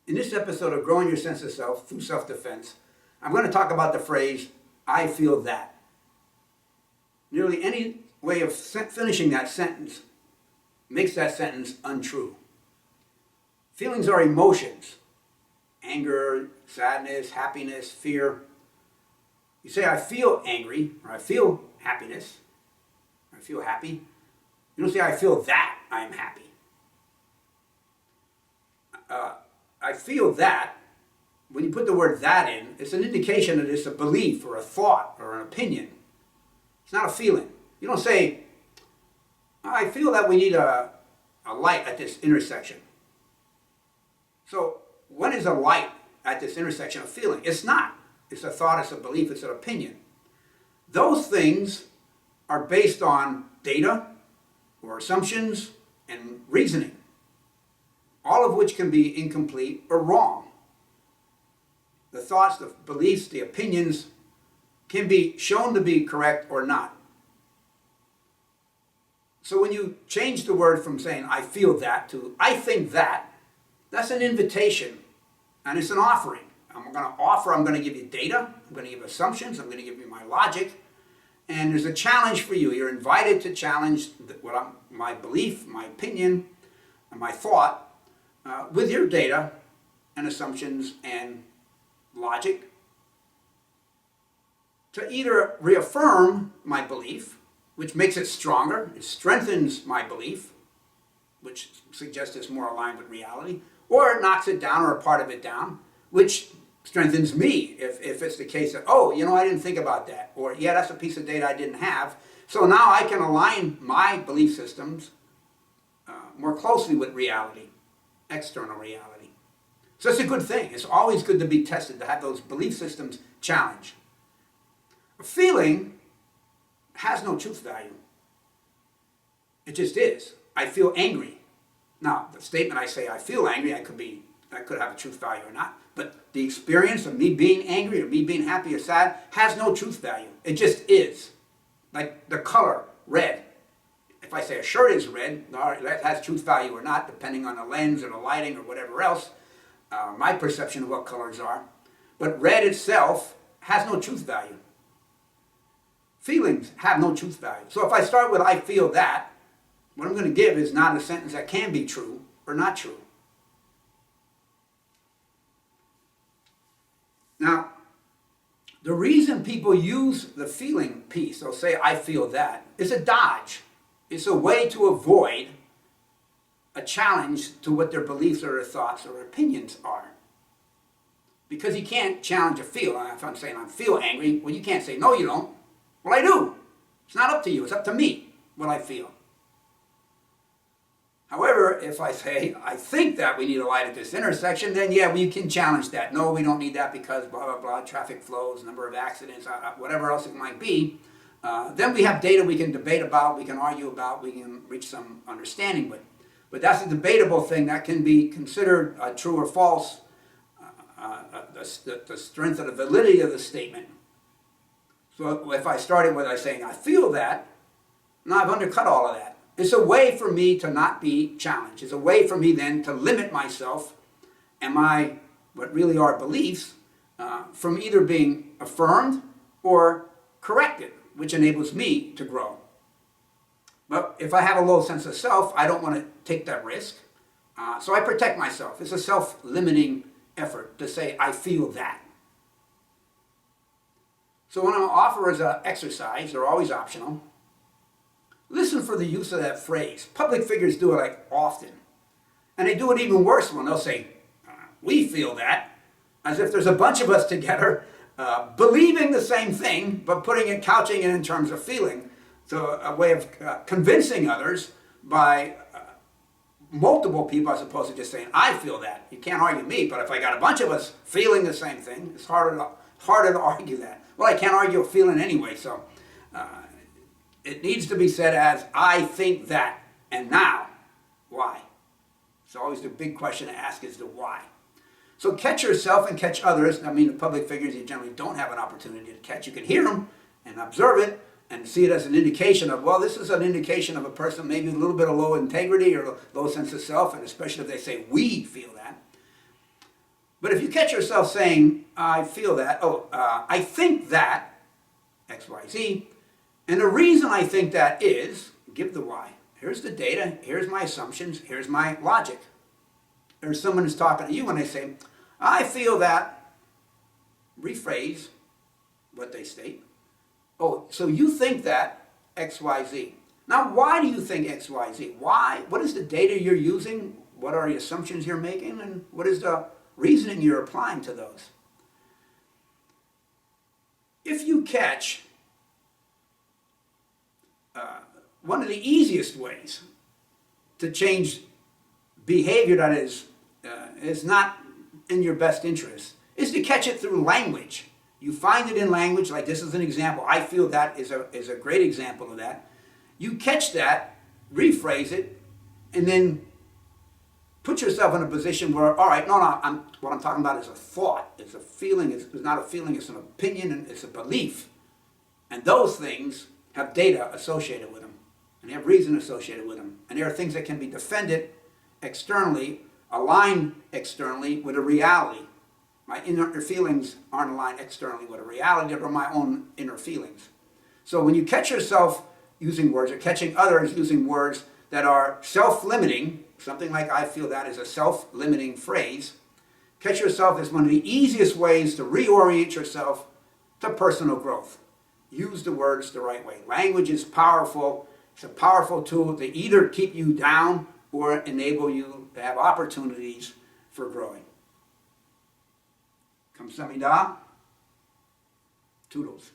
In this episode of Growing Your Sense of Self through Self-Defense, I'm going to talk about the phrase, I feel that. Nearly any way of finishing that sentence makes that sentence untrue. Feelings are emotions. Anger, sadness, happiness, fear. You say, I feel angry, or I feel happiness, or I feel happy. You don't say, I feel that I am happy. I feel that, when you put the word that in, it's an indication that it's a belief or a thought or an opinion. It's not a feeling. You don't say, I feel that we need a light at this intersection. So when is a light at this intersection a feeling? It's not. It's a thought, it's a belief, it's an opinion. Those things are based on data or assumptions and reasoning, all of which can be incomplete or wrong. The thoughts, the beliefs, the opinions can be shown to be correct or not. So when you change the word from saying, I feel that, to I think that, that's an invitation and it's an offering. I'm going to offer, I'm going to give you data, I'm going to give you assumptions, I'm going to give you my logic, and there's a challenge for you. You're invited to challenge my belief, my opinion, and my thought with your data and assumptions and logic to either reaffirm my belief, which makes it stronger, it strengthens my belief, which suggests it's more aligned with reality, or it knocks it down or a part of it down, which strengthens me if it's the case that, oh, you know, I didn't think about that, or yeah, that's a piece of data I didn't have. So now I can align my belief systems more closely with reality, external reality. So it's a good thing. It's always good to be tested, to have those belief systems challenged. A feeling has no truth value. It just is. I feel angry. Now, the statement I say I feel angry, that could have a truth value or not. But the experience of me being angry or me being happy or sad has no truth value. It just is. Like the color, red. If I say a shirt is red, that has truth value or not, depending on the lens or the lighting or whatever else, my perception of what colors are. But red itself has no truth value. Feelings have no truth value. So if I start with I feel that, what I'm going to give is not a sentence that can be true or not true. Now, the reason people use the feeling piece, they'll say I feel that, is a dodge. It's a way to avoid a challenge to what their beliefs or their thoughts or opinions are. Because you can't challenge a feel. If I'm saying I feel angry, well, you can't say, no, you don't. Well, I do. It's not up to you. It's up to me what I feel. However, if I say, I think that we need a light at this intersection, then yeah, we can challenge that. No, we don't need that because blah, blah, blah, traffic flows, number of accidents, whatever else it might be. Then we have data we can debate about, we can argue about, we can reach some understanding with. But that's a debatable thing that can be considered true or false, the strength or the validity of the statement. So if I started with saying, I feel that, now I've undercut all of that. It's a way for me to not be challenged. It's a way for me then to limit myself and my, what really are beliefs, from either being affirmed or corrected, which enables me to grow. But if I have a low sense of self, I don't want to take that risk. So I protect myself. It's a self-limiting effort to say, I feel that. So when I offer as an exercise, they're always optional. Listen for the use of that phrase. Public figures do it like often. And they do it even worse when they'll say, we feel that, as if there's a bunch of us together believing the same thing, but couching it in terms of feeling. So a way of convincing others by multiple people as opposed to just saying, I feel that. You can't argue me, but if I got a bunch of us feeling the same thing, it's harder to argue that. Well, I can't argue a feeling anyway, so it needs to be said as, I think that, and now, why? It's always the big question to ask is the why. So catch yourself and catch others. I mean, the public figures you generally don't have an opportunity to catch. You can hear them and observe it and see it as an indication of, well, this is an indication of a person maybe a little bit of low integrity or low sense of self, and especially if they say, we feel that. But if you catch yourself saying, I feel that, I think that, X, Y, Z, and the reason I think that is, give the why. Here's the data, here's my assumptions, here's my logic. Or someone is talking to you and they say, I feel that, rephrase what they state. Oh, so you think that X, Y, Z. Now, why do you think X, Y, Z? Why? What is the data you're using? What are the assumptions you're making? And what is the reasoning you're applying to those? If you catch one of the easiest ways to change behavior that is not in your best interest is to catch it through language. You find it in language, like this is an example. I feel that is a great example of that. You catch that, rephrase it, and then put yourself in a position where, all right, what I'm talking about is a thought. It's a feeling. It's not a feeling. It's an opinion, and it's a belief. And those things have data associated with them, and they have reason associated with them. And there are things that can be defended externally, aligned externally with a reality. My inner feelings aren't aligned externally with a reality. They're my own inner feelings. So when you catch yourself using words or catching others using words that are self-limiting, something like I feel that is a self-limiting phrase, catch yourself as one of the easiest ways to reorient yourself to personal growth. Use the words the right way. Language is powerful. It's a powerful tool to either keep you down or enable you to have opportunities for growing. Kamsahamnida. Toodles.